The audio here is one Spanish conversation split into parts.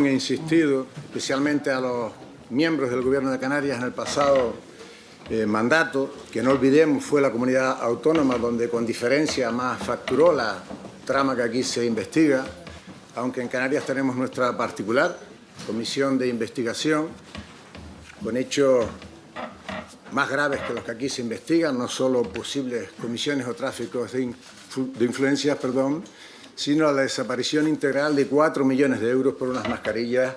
He insistido, especialmente a los miembros del Gobierno de Canarias en el pasado mandato, que no olvidemos fue la comunidad autónoma donde con diferencia más facturó la trama que aquí se investiga, aunque en Canarias tenemos nuestra particular comisión de investigación con hechos más graves que los que aquí se investigan, no solo posibles comisiones o tráficos de influencias, sino la desaparición integral de 4 millones de euros por unas mascarillas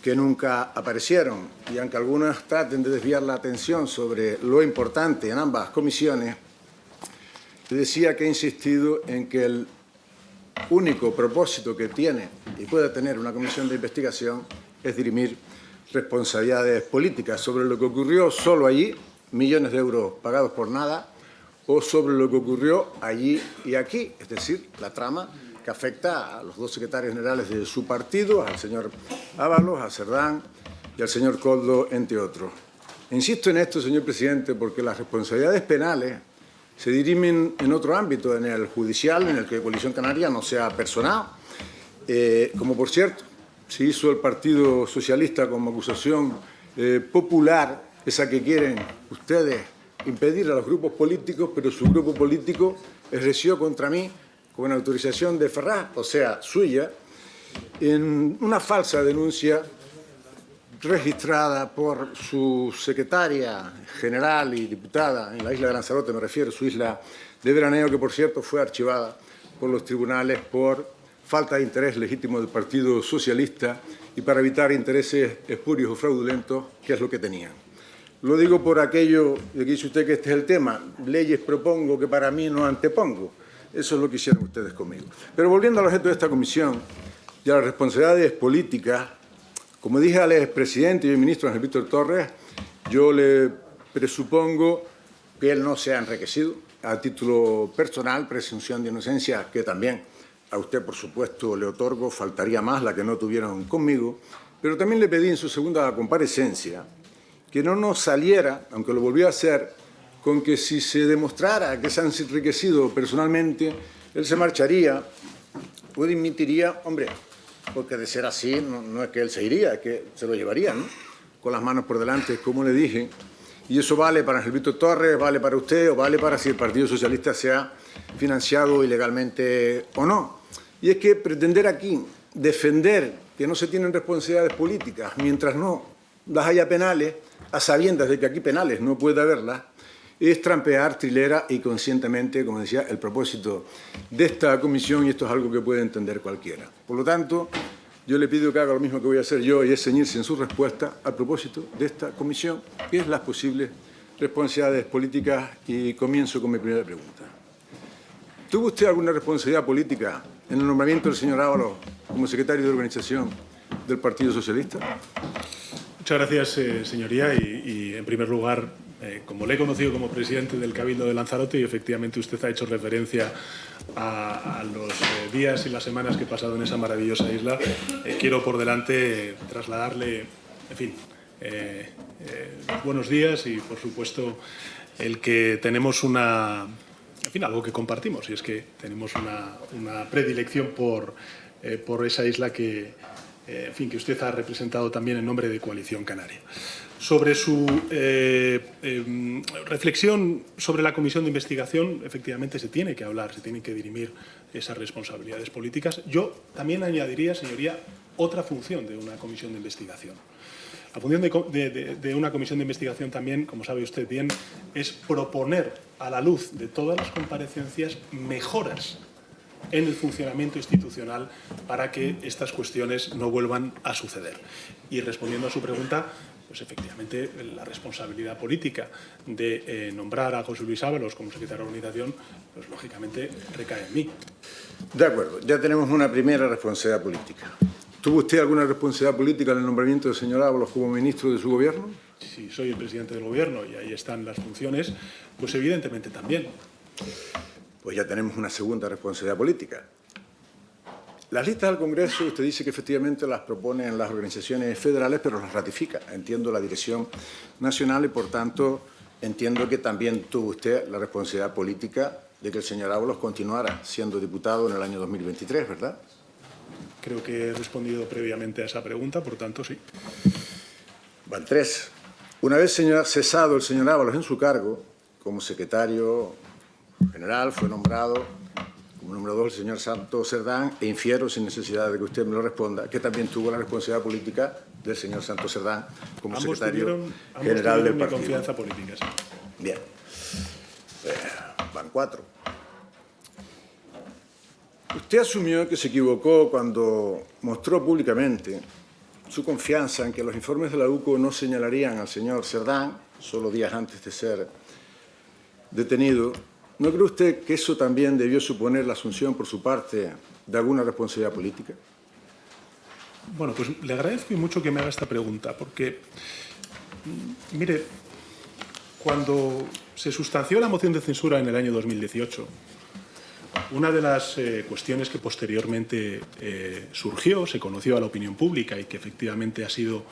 que nunca aparecieron. Y aunque algunos traten de desviar la atención sobre lo importante en ambas comisiones, le decía que he insistido en que el único propósito que tiene y puede tener una comisión de investigación es dirimir responsabilidades políticas sobre lo que ocurrió solo allí, millones de euros pagados por nada, o sobre lo que ocurrió allí y aquí, es decir, la trama que afecta a los dos secretarios generales de su partido, al señor Ábalos, a Cerdán y al señor Koldo, entre otros. Insisto en esto, señor presidente, porque las responsabilidades penales se dirimen en otro ámbito, en el judicial, en el que Coalición Canaria no se ha personado, como por cierto se hizo el Partido Socialista como acusación popular, esa que quieren ustedes impedir a los grupos políticos, pero su grupo político ejerció contra mí con autorización de Ferraz, o sea, suya, en una falsa denuncia registrada por su secretaria general y diputada en la isla de Lanzarote, me refiero, su isla de veraneo, que por cierto fue archivada por los tribunales por falta de interés legítimo del Partido Socialista y para evitar intereses espurios o fraudulentos, que es lo que tenían. Lo digo por aquello de que dice usted que este es el tema. Leyes propongo que para mí no antepongo. Eso es lo que hicieron ustedes conmigo. Pero volviendo al objeto de esta comisión y a las responsabilidades políticas, como dije al expresidente y al ministro Ángel Víctor Torres, yo le presupongo que él no se ha enriquecido a título personal, presunción de inocencia, que también a usted, por supuesto, le otorgo, faltaría más la que no tuvieron conmigo, pero también le pedí en su segunda comparecencia que no nos saliera, aunque lo volvió a hacer, con que si se demostrara que se han enriquecido personalmente, él se marcharía o dimitiría, hombre, porque de ser así no es que él se iría, es que se lo llevaría, ¿no? Con las manos por delante, como le dije, y eso vale para Ángel Víctor Torres, vale para usted o vale para si el Partido Socialista se ha financiado ilegalmente o no. Y es que pretender aquí defender que no se tienen responsabilidades políticas mientras no las haya penales, a sabiendas de que aquí penales no puede haberlas, es trampear trilera y conscientemente, como decía, el propósito de esta comisión, y esto es algo que puede entender cualquiera. Por lo tanto, yo le pido que haga lo mismo que voy a hacer yo, y es ceñirse en su respuesta al propósito de esta comisión, que es las posibles responsabilidades políticas, y comienzo con mi primera pregunta. ¿Tuvo usted alguna responsabilidad política en el nombramiento del señor Ábalos como secretario de organización del Partido Socialista? Muchas gracias, señoría, y en primer lugar, como le he conocido como presidente del Cabildo de Lanzarote, y efectivamente usted ha hecho referencia a los días y las semanas que he pasado en esa maravillosa isla, quiero por delante trasladarle, en fin, buenos días y, por supuesto, el que tenemos algo que compartimos, y es que tenemos una predilección por esa isla que usted ha representado también en nombre de Coalición Canaria. Sobre su reflexión sobre la comisión de investigación, efectivamente se tiene que hablar, se tienen que dirimir esas responsabilidades políticas. Yo también añadiría, señoría, otra función de una comisión de investigación. La función de una comisión de investigación también, como sabe usted bien, es proponer a la luz de todas las comparecencias mejoras en el funcionamiento institucional para que estas cuestiones no vuelvan a suceder. Y respondiendo a su pregunta, pues efectivamente la responsabilidad política de nombrar a José Luis Ábalos como secretario de organización, pues lógicamente recae en mí. De acuerdo, ya tenemos una primera responsabilidad política. ¿Tuvo usted alguna responsabilidad política en el nombramiento del señor Ábalos como ministro de su gobierno? Si soy el presidente del gobierno y ahí están las funciones, pues evidentemente también. Pues ya tenemos una segunda responsabilidad política. Las listas al Congreso, usted dice que efectivamente las proponen las organizaciones federales, pero las ratifica. Entiendo la dirección nacional y, por tanto, entiendo que también tuvo usted la responsabilidad política de que el señor Ábalos continuara siendo diputado en el año 2023, ¿verdad? Creo que he respondido previamente a esa pregunta, por tanto, sí. Van 3. Una vez cesado el señor Ábalos en su cargo, como secretario general, fue nombrado como número 2 el señor Santos Cerdán, e infiero, sin necesidad de que usted me lo responda, que también tuvo la responsabilidad política del señor Santos Cerdán como secretario general del partido. Mi confianza política, sí. Bien. Van 4. Usted asumió que se equivocó cuando mostró públicamente su confianza en que los informes de la UCO no señalarían al señor Cerdán, solo días antes de ser detenido. ¿No cree usted que eso también debió suponer la asunción por su parte de alguna responsabilidad política? Bueno, pues le agradezco y mucho que me haga esta pregunta, porque, mire, cuando se sustanció la moción de censura en el año 2018, una de las cuestiones que posteriormente surgió, se conoció a la opinión pública y que efectivamente ha sido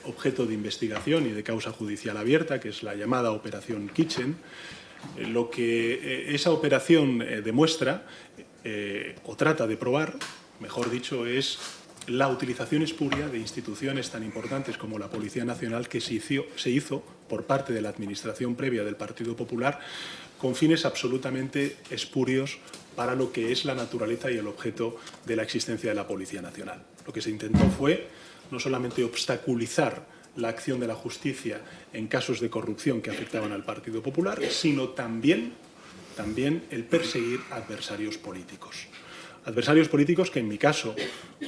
objeto de investigación y de causa judicial abierta, que es la llamada Operación Kitchen, lo que esa operación demuestra o trata de probar, mejor dicho, es la utilización espuria de instituciones tan importantes como la Policía Nacional que se hizo por parte de la administración previa del Partido Popular con fines absolutamente espurios para lo que es la naturaleza y el objeto de la existencia de la Policía Nacional. Lo que se intentó fue no solamente obstaculizar la acción de la justicia en casos de corrupción que afectaban al Partido Popular, sino también el perseguir adversarios políticos. Adversarios políticos que en mi caso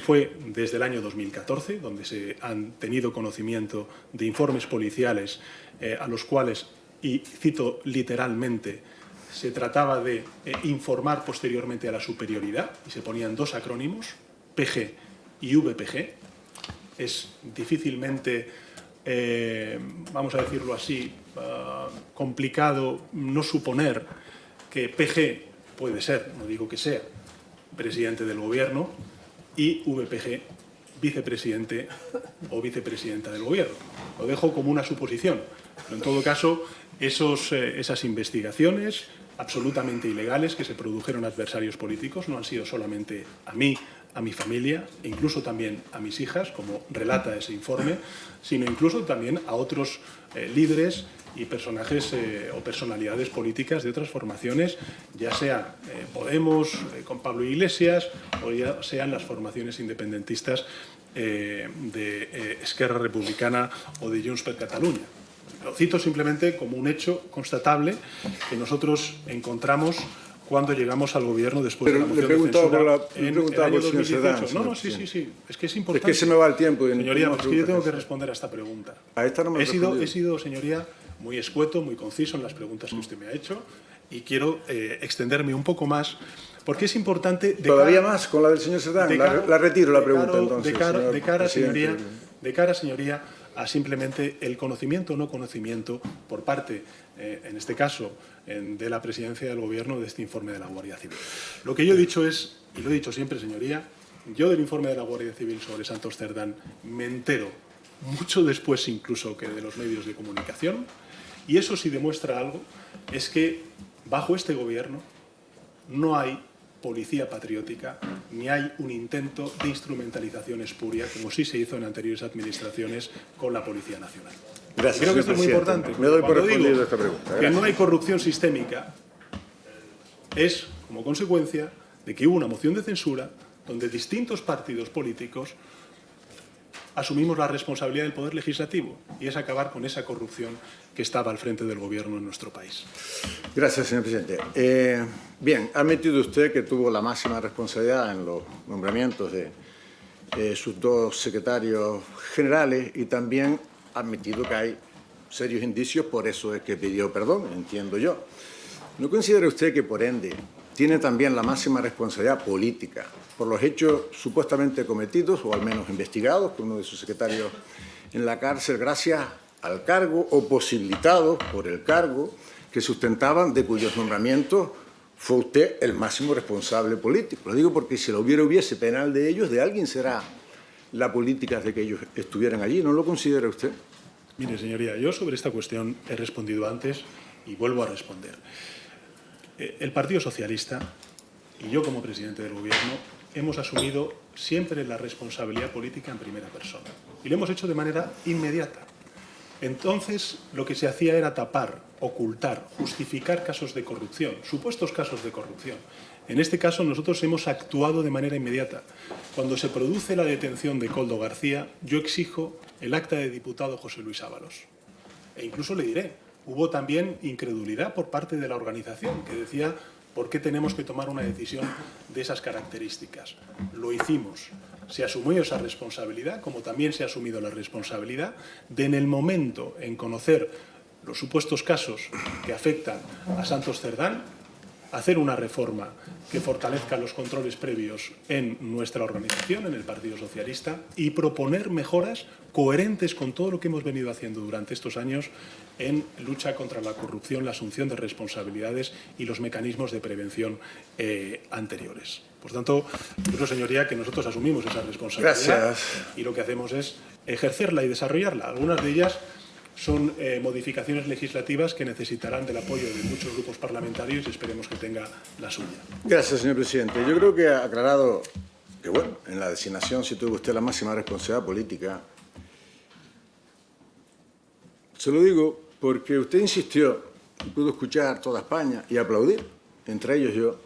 fue desde el año 2014, donde se han tenido conocimiento de informes policiales a los cuales, y cito literalmente, se trataba de informar posteriormente a la superioridad, y se ponían 2 acrónimos, PG y VPG. Es difícilmente, vamos a decirlo así, complicado no suponer que PG puede ser, no digo que sea, presidente del Gobierno y VPG, vicepresidente o vicepresidenta del Gobierno. Lo dejo como una suposición, pero en todo caso, esas investigaciones absolutamente ilegales que se produjeron a adversarios políticos no han sido solamente a mí, a mi familia e incluso también a mis hijas, como relata ese informe, sino incluso también a otros líderes y personajes o personalidades políticas de otras formaciones, ya sea Podemos, con Pablo Iglesias, o ya sean las formaciones independentistas de Esquerra Republicana o de Junts per Catalunya. Lo cito simplemente como un hecho constatable que nosotros encontramos cuando llegamos al Gobierno después de la moción de censura en el año 2018. No, sí. Es que es importante. Es que se me va el tiempo. Señoría, es que yo tengo que responder a esta pregunta. A esta no me he sido, señoría, muy escueto, muy conciso en las preguntas que usted me ha hecho y quiero extenderme un poco más porque es importante... Todavía más con la del señor Cerdán. La retiro la pregunta, entonces. De cara, señoría, a simplemente el conocimiento o no conocimiento por parte, en este caso, de la presidencia del Gobierno de este informe de la Guardia Civil. Lo que yo he dicho es, y lo he dicho siempre, señoría, yo del informe de la Guardia Civil sobre Santos Cerdán me entero mucho después incluso que de los medios de comunicación, y eso sí demuestra algo, es que bajo este Gobierno no hay policía patriótica, ni hay un intento de instrumentalización espuria, como sí se hizo en anteriores administraciones con la Policía Nacional. Gracias, creo que esto es muy importante. Me doy por Cuando respondido digo esta pregunta. Gracias. Que no hay corrupción sistémica es como consecuencia de que hubo una moción de censura donde distintos partidos políticos asumimos la responsabilidad del Poder Legislativo y es acabar con esa corrupción que estaba al frente del Gobierno en nuestro país. Gracias, señor presidente. Bien, ha admitido usted que tuvo la máxima responsabilidad en los nombramientos de sus 2 secretarios generales y también ha admitido que hay serios indicios, por eso es que pidió perdón, entiendo yo. ¿No considera usted que, por ende, tiene también la máxima responsabilidad política por los hechos supuestamente cometidos, o al menos investigados, por uno de sus secretarios en la cárcel, gracias al cargo o posibilitados por el cargo que sustentaban, de cuyos nombramientos fue usted el máximo responsable político? Lo digo porque si lo hubiese penal de ellos, de alguien será la política de que ellos estuvieran allí. ¿No lo considera usted? Mire, señoría, yo sobre esta cuestión he respondido antes y vuelvo a responder. El Partido Socialista y yo como presidente del Gobierno hemos asumido siempre la responsabilidad política en primera persona. Y lo hemos hecho de manera inmediata. Entonces, lo que se hacía era tapar, ocultar, justificar casos de corrupción, supuestos casos de corrupción. En este caso, nosotros hemos actuado de manera inmediata. Cuando se produce la detención de Koldo García, yo exijo el acta de diputado José Luis Ábalos. E incluso le diré, hubo también incredulidad por parte de la organización, que decía, ¿por qué tenemos que tomar una decisión de esas características? Lo hicimos. Se asumió esa responsabilidad, como también se ha asumido la responsabilidad de, en el momento en conocer los supuestos casos que afectan a Santos Cerdán, hacer una reforma que fortalezca los controles previos en nuestra organización, en el Partido Socialista, y proponer mejoras coherentes con todo lo que hemos venido haciendo durante estos años en lucha contra la corrupción, la asunción de responsabilidades y los mecanismos de prevención anteriores. Por tanto, creo, señoría, que nosotros asumimos esa responsabilidad. Gracias. Y lo que hacemos es ejercerla y desarrollarla. Algunas de ellas son modificaciones legislativas que necesitarán del apoyo de muchos grupos parlamentarios y esperemos que tenga la suya. Gracias, señor presidente. Yo creo que ha aclarado que, bueno, en la designación sí tuvo usted la máxima responsabilidad política. Se lo digo porque usted insistió, y pudo escuchar toda España y aplaudir, entre ellos yo,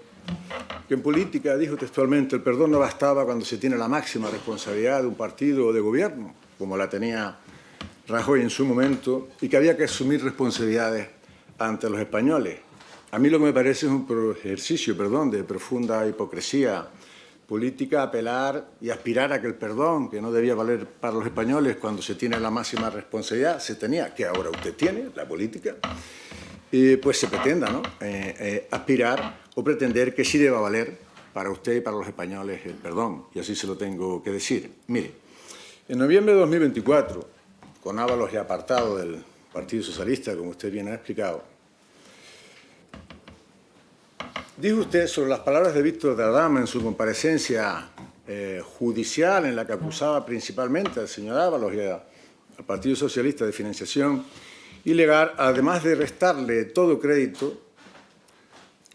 que en política, dijo textualmente, el perdón no bastaba cuando se tiene la máxima responsabilidad de un partido o de gobierno, como la tenía Rajoy en su momento, y que había que asumir responsabilidades ante los españoles. A mí lo que me parece es un ejercicio, de profunda hipocresía política, apelar y aspirar a que el perdón, que no debía valer para los españoles cuando se tiene la máxima responsabilidad, se tenía, que ahora usted tiene, la política, pues se pretenda, ¿no? Aspirar o pretender que sí deba valer para usted y para los españoles el perdón, y así se lo tengo que decir. Mire, en noviembre de 2024, con Ábalos ya apartado del Partido Socialista, como usted bien ha explicado, dijo usted sobre las palabras de Víctor de Aldama en su comparecencia judicial, en la que acusaba principalmente al señor Ábalos y al Partido Socialista de financiación ilegal, además de restarle todo crédito,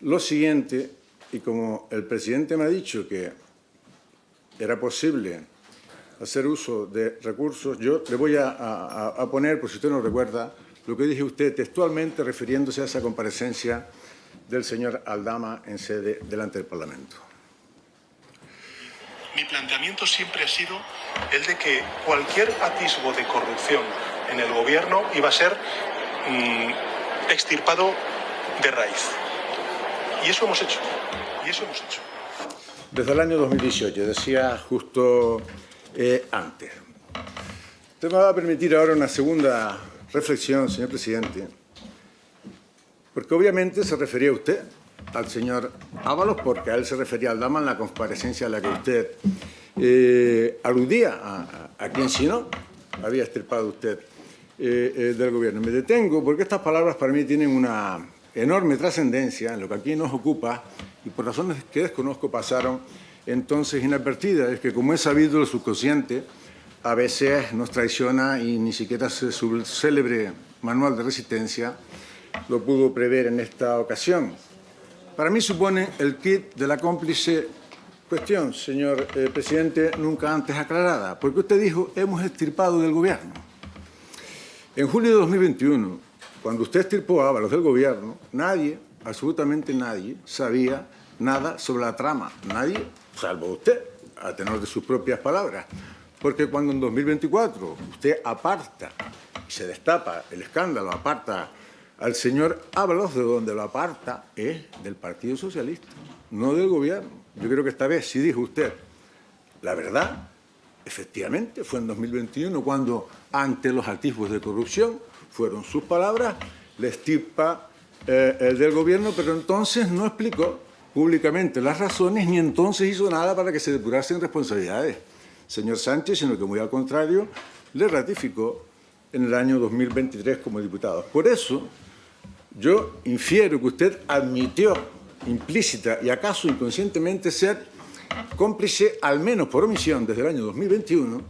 lo siguiente, y como el presidente me ha dicho que era posible hacer uso de recursos, yo le voy a poner, por si usted no recuerda, lo que dije usted textualmente refiriéndose a esa comparecencia del señor Aldama en sede delante del Parlamento. Mi planteamiento siempre ha sido el de que cualquier atisbo de corrupción en el Gobierno iba a ser extirpado de raíz. Y eso hemos hecho. Desde el año 2018, decía justo antes. Usted me va a permitir ahora una segunda reflexión, señor presidente, porque obviamente se refería usted al señor Ábalos, porque a él se refería Aldama en la comparecencia a la que usted aludía, a quien si no había extirpado usted del Gobierno. Me detengo porque estas palabras para mí tienen una enorme trascendencia en lo que aquí nos ocupa y por razones que desconozco pasaron entonces inadvertidas. Es que, como es sabido, el subconsciente a veces nos traiciona y ni siquiera su célebre manual de resistencia lo pudo prever en esta ocasión. Para mí supone el kit de la cómplice cuestión, señor presidente, nunca antes aclarada, porque usted dijo, hemos extirpado del Gobierno. En julio de 2021, cuando usted extirpó a Ábalos del Gobierno, nadie, absolutamente nadie, sabía nada sobre la trama. Nadie, salvo usted, a tenor de sus propias palabras. Porque cuando en 2024 usted aparta y se destapa el escándalo, aparta al señor Ábalos, de donde lo aparta es del Partido Socialista, no del Gobierno. Yo creo que esta vez sí dijo usted la verdad. Efectivamente, fue en 2021 cuando, ante los atisbos de corrupción, fueron sus palabras, le extirpa el del Gobierno, pero entonces no explicó públicamente las razones ni entonces hizo nada para que se depurasen responsabilidades, señor Sánchez, sino que muy al contrario, le ratificó en el año 2023 como diputado. Por eso, yo infiero que usted admitió implícita y acaso inconscientemente ser cómplice, al menos por omisión, desde el año 2021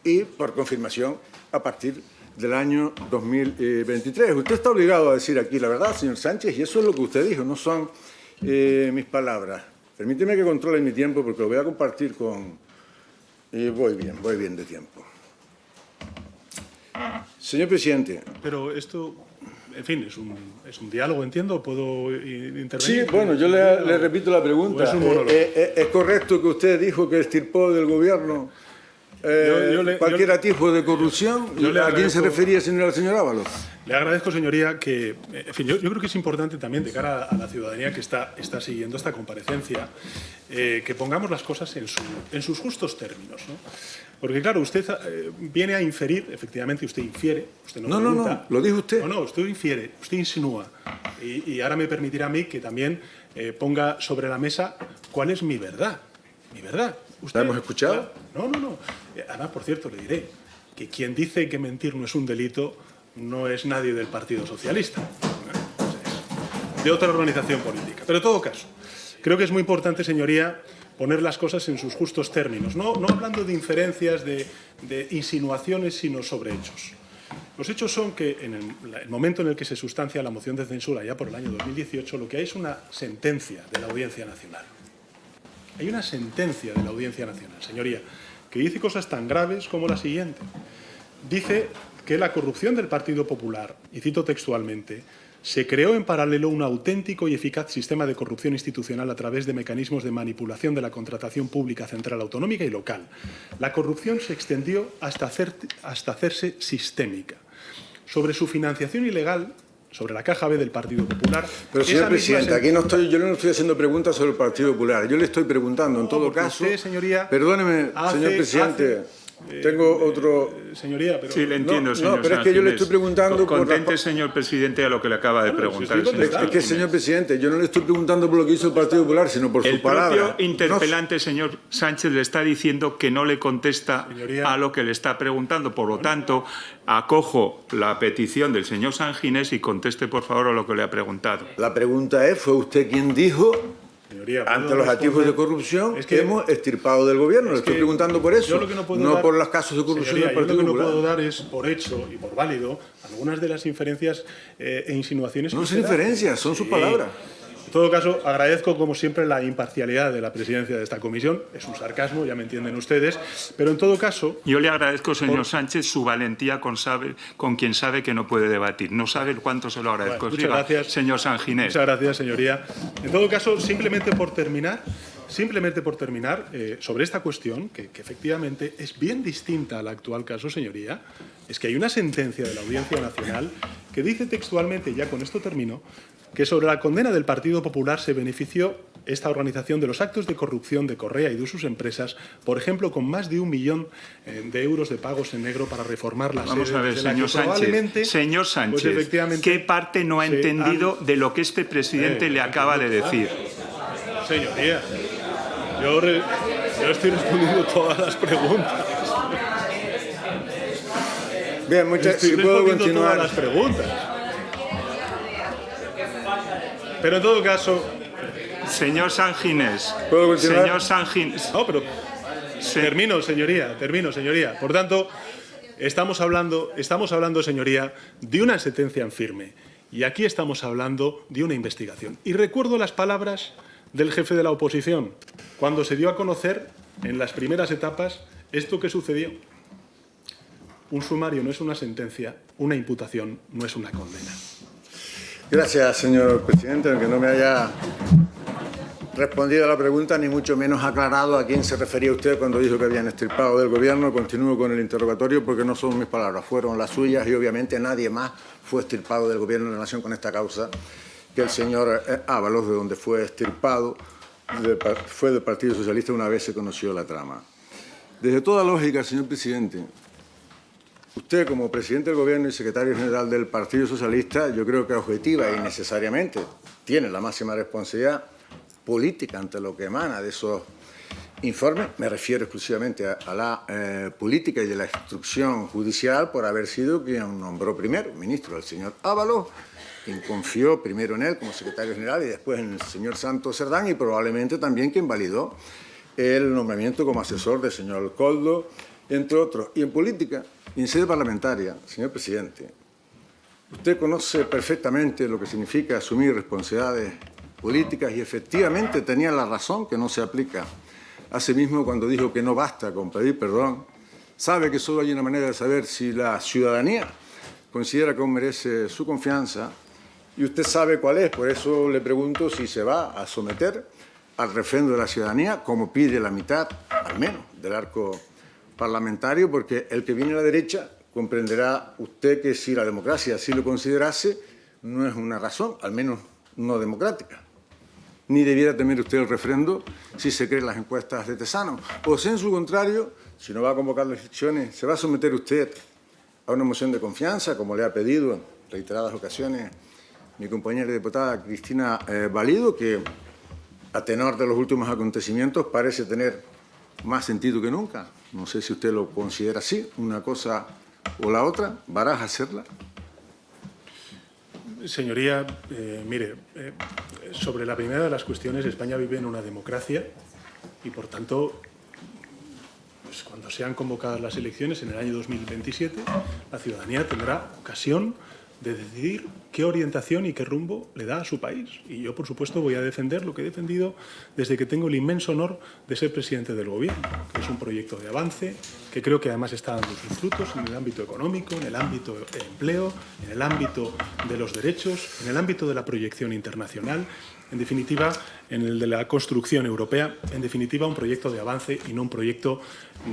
y por confirmación a partir del año 2023. Usted está obligado a decir aquí la verdad, señor Sánchez, y eso es lo que usted dijo, no son mis palabras. Permíteme que controle mi tiempo porque lo voy a compartir con... Y voy bien de tiempo. Señor presidente. Pero esto, en fin, es un diálogo, entiendo. ¿Puedo intervenir? Sí, bueno, yo le repito la pregunta. ¿Es correcto que usted dijo que extirpó del gobierno cualquier atisbo de corrupción? ¿A quién se refería, señor Ábalos? Le agradezco, señoría, que... En fin, yo creo que es importante también, de cara a la ciudadanía que está siguiendo esta comparecencia, que pongamos las cosas en sus justos términos, ¿no? Porque, claro, usted viene a inferir, efectivamente, usted infiere, usted no pregunta. No, lo dijo usted. No, usted infiere, usted insinúa. Y ahora me permitirá a mí que también ponga sobre la mesa cuál es mi verdad. Mi verdad. ¿La hemos escuchado? No. Además, por cierto, le diré que quien dice que mentir no es un delito no es nadie del Partido Socialista, de otra organización política. Pero en todo caso, creo que es muy importante, señoría, poner las cosas en sus justos términos, no hablando de inferencias, de insinuaciones, sino sobre hechos. Los hechos son que en el momento en el que se sustancia la moción de censura, ya por el año 2018, lo que hay es una sentencia de la Audiencia Nacional. Hay una sentencia de la Audiencia Nacional, señoría, que dice cosas tan graves como la siguiente. Dice que la corrupción del Partido Popular, y cito textualmente, se creó en paralelo un auténtico y eficaz sistema de corrupción institucional a través de mecanismos de manipulación de la contratación pública central, autonómica y local. La corrupción se extendió hasta hacerse sistémica. Sobre su financiación ilegal, sobre la caja B del Partido Popular... Pero, señor presidente, aquí yo no estoy haciendo preguntas sobre el Partido Popular. Yo le estoy preguntando, en todo caso... Usted, señoría, perdóneme, señor presidente... Tengo otro... Señoría, pero... Sí, le entiendo, señor. No, pero es que yo le estoy preguntando... Contente, señor presidente, a lo que le acaba de preguntar el señor. Es que, señor presidente, yo no le estoy preguntando por lo que hizo el Partido Popular, sino por su palabra. El propio interpelante, señor Sánchez, le está diciendo que no le contesta a lo que le está preguntando. Por lo tanto, acojo la petición del señor Sanginés y conteste, por favor, a lo que le ha preguntado. La pregunta es, ¿fue usted quien dijo... Señoría, ante los atisbos de corrupción que hemos extirpado del gobierno? Le estoy preguntando por eso, no por los casos de corrupción del Partido Popular. Yo lo que no puedo dar es por hecho y por válido algunas de las inferencias e insinuaciones. No son inferencias, son sus palabras. En todo caso, agradezco, como siempre, la imparcialidad de la presidencia de esta comisión. Es un sarcasmo, ya me entienden ustedes. Pero en todo caso... Yo le agradezco, señor Sánchez, su valentía con quien sabe que no puede debatir. No sabe cuánto se lo agradezco. Bueno, muchas gracias, señor Sanginés. Muchas gracias, señoría. En todo caso, simplemente por terminar, sobre esta cuestión, que efectivamente es bien distinta al actual caso, señoría, es que hay una sentencia de la Audiencia Nacional que dice textualmente, ya con esto termino, que sobre la condena del Partido Popular se benefició esta organización de los actos de corrupción de Correa y de sus empresas, por ejemplo, con más de 1 millón de euros de pagos en negro para reformar la sede. Vamos a ver, señor Sánchez, pues ¿qué parte no ha entendido de lo que este presidente le acaba de decir? Señoría, yo estoy respondiendo todas las preguntas. Bien, si puedo continuar. Todas las preguntas. Pero en todo caso... Señor Sanginés. ¿Puedo continuar? Señor Sanginés. No, pero... Termino, señoría. Por tanto, estamos hablando, señoría, de una sentencia en firme. Y aquí estamos hablando de una investigación. Y recuerdo las palabras del jefe de la oposición, cuando se dio a conocer, en las primeras etapas, esto que sucedió. Un sumario no es una sentencia, una imputación no es una condena. Gracias, señor presidente, aunque no me haya respondido a la pregunta, ni mucho menos aclarado a quién se refería usted cuando dijo que habían extirpado del gobierno. Continúo con el interrogatorio porque no son mis palabras, fueron las suyas y obviamente nadie más fue extirpado del gobierno en relación con esta causa que el señor Ábalos, de donde fue extirpado, fue del Partido Socialista una vez se conoció la trama. Desde toda lógica, señor presidente, usted, como presidente del Gobierno y secretario general del Partido Socialista, yo creo que objetiva y necesariamente tiene la máxima responsabilidad política ante lo que emana de esos informes. Me refiero exclusivamente a la política y de la instrucción judicial por haber sido quien nombró primero ministro al señor Ábalos, quien confió primero en él como secretario general y después en el señor Santos Cerdán y probablemente también quien validó el nombramiento como asesor del señor Coldo, entre otros. Y en política y en sede parlamentaria, señor presidente, usted conoce perfectamente lo que significa asumir responsabilidades políticas y efectivamente tenía la razón que no se aplica. Asimismo, cuando dijo que no basta con pedir perdón, sabe que solo hay una manera de saber si la ciudadanía considera que merece su confianza y usted sabe cuál es. Por eso le pregunto si se va a someter al refrendo de la ciudadanía, como pide la mitad, al menos, del arco parlamentario, porque el que viene a la derecha comprenderá usted que si la democracia así lo considerase, no es una razón, al menos no democrática. Ni debiera temer usted el refrendo si se creen las encuestas de Tesano. O sea, en su contrario, si no va a convocar las elecciones, ¿se va a someter usted a una moción de confianza, como le ha pedido en reiteradas ocasiones mi compañera diputada Cristina Valido, que a tenor de los últimos acontecimientos parece tener más sentido que nunca? No sé si usted lo considera así, una cosa o la otra. ¿Varás hacerla? Señoría, mire, sobre la primera de las cuestiones, España vive en una democracia y, por tanto, pues cuando sean convocadas las elecciones en el año 2027, la ciudadanía tendrá ocasión de decidir qué orientación y qué rumbo le da a su país. Y yo, por supuesto, voy a defender lo que he defendido desde que tengo el inmenso honor de ser presidente del Gobierno, que es un proyecto de avance, que creo que además está dando sus frutos en el ámbito económico, en el ámbito del empleo, en el ámbito de los derechos, en el ámbito de la proyección internacional, en definitiva, en el de la construcción europea, en definitiva, un proyecto de avance y no un proyecto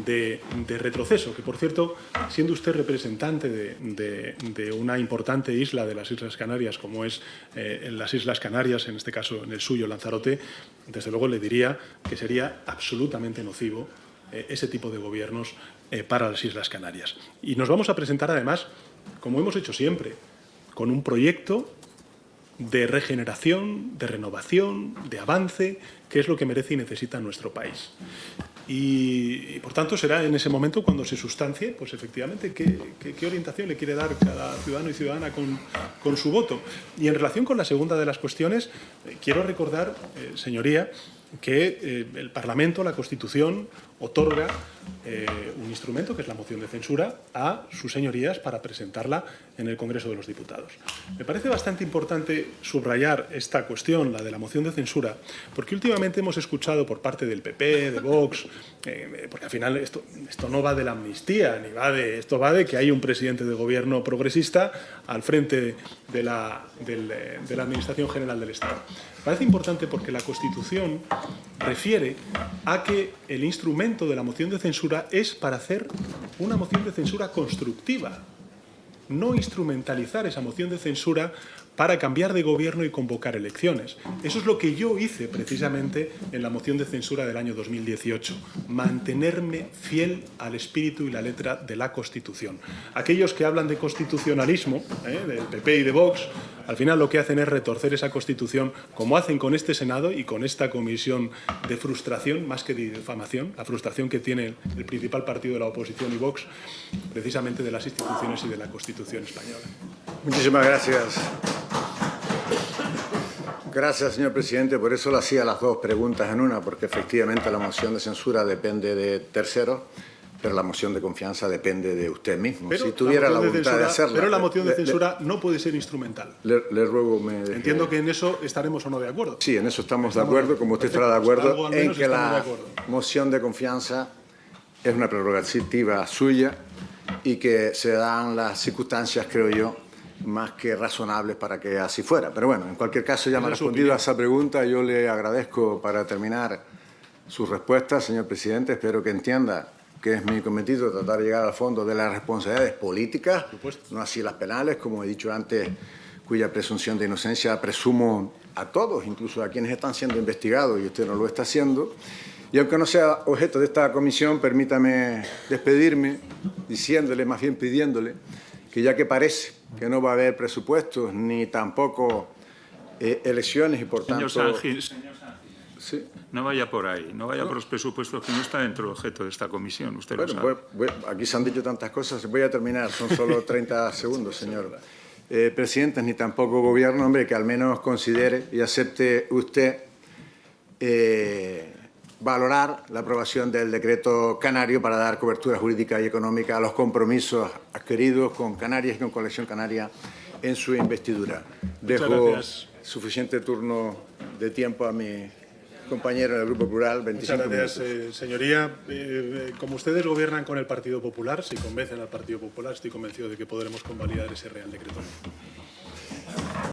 de retroceso, que, por cierto, siendo usted representante de una importante isla de las Islas Canarias, como es en las Islas Canarias, en este caso en el suyo, Lanzarote, desde luego le diría que sería absolutamente nocivo ese tipo de gobiernos para las Islas Canarias. Y nos vamos a presentar, además, como hemos hecho siempre, con un proyecto de regeneración, de renovación, de avance, que es lo que merece y necesita nuestro país. Y por tanto, será en ese momento cuando se sustancie, pues efectivamente, qué orientación le quiere dar cada ciudadano y ciudadana con su voto. Y en relación con la segunda de las cuestiones, quiero recordar, señoría, que el Parlamento, la Constitución, otorga un instrumento, que es la moción de censura, a sus señorías para presentarla en el Congreso de los Diputados. Me parece bastante importante subrayar esta cuestión, la de la moción de censura, porque últimamente hemos escuchado por parte del PP, de Vox, porque al final esto no va de la amnistía, ni va de esto, va de que hay un presidente de gobierno progresista al frente de la Administración General del Estado. Me parece importante porque la Constitución refiere a que el instrumento de la moción de censura es para hacer una moción de censura constructiva, no instrumentalizar esa moción de censura para cambiar de gobierno y convocar elecciones. Eso es lo que yo hice precisamente en la moción de censura del año 2018, mantenerme fiel al espíritu y la letra de la Constitución. Aquellos que hablan de constitucionalismo, del PP y de Vox, al final lo que hacen es retorcer esa Constitución, como hacen con este Senado y con esta comisión de frustración, más que de difamación, la frustración que tiene el principal partido de la oposición y Vox, precisamente de las instituciones y de la Constitución española. Muchísimas gracias. Gracias, señor presidente. Por eso le hacía las dos preguntas en una, porque efectivamente la moción de censura depende de terceros, pero la moción de confianza depende de usted mismo. Pero si tuviera la voluntad de hacerla. Pero la moción de censura no puede ser instrumental. Le ruego me deje. Entiendo que en eso estaremos o no de acuerdo. Sí, en eso estamos de acuerdo, como usted estará de acuerdo en que la moción de confianza es una prerrogativa suya y que se dan las circunstancias, creo yo, más que razonables para que así fuera. Pero bueno, en cualquier caso ya me ha respondido a esa pregunta. Yo le agradezco para terminar sus respuestas, señor presidente. Espero que entienda que es mi cometido tratar de llegar al fondo de las responsabilidades políticas, no así las penales, como he dicho antes, cuya presunción de inocencia presumo a todos, incluso a quienes están siendo investigados y usted no lo está haciendo. Y aunque no sea objeto de esta comisión, permítame despedirme diciéndole, más bien pidiéndole, que ya que parece que no va a haber presupuestos ni tampoco elecciones y por tanto... Señor Sánchez, ¿sí? No vaya por ahí, no vaya por los presupuestos, que no está dentro del objeto de esta comisión, usted lo sabe. Aquí se han dicho tantas cosas, voy a terminar, son solo 30 segundos, señor presidente, ni tampoco gobierno, hombre, que al menos considere y acepte usted valorar la aprobación del decreto canario para dar cobertura jurídica y económica a los compromisos adquiridos con Canarias y con Coalición Canaria en su investidura. Dejo suficiente turno de tiempo a mi compañero en el Grupo Plural, 25 Muchas gracias, minutos. señoría. Como ustedes gobiernan con el Partido Popular, si convencen al Partido Popular, estoy convencido de que podremos convalidar ese Real Decreto.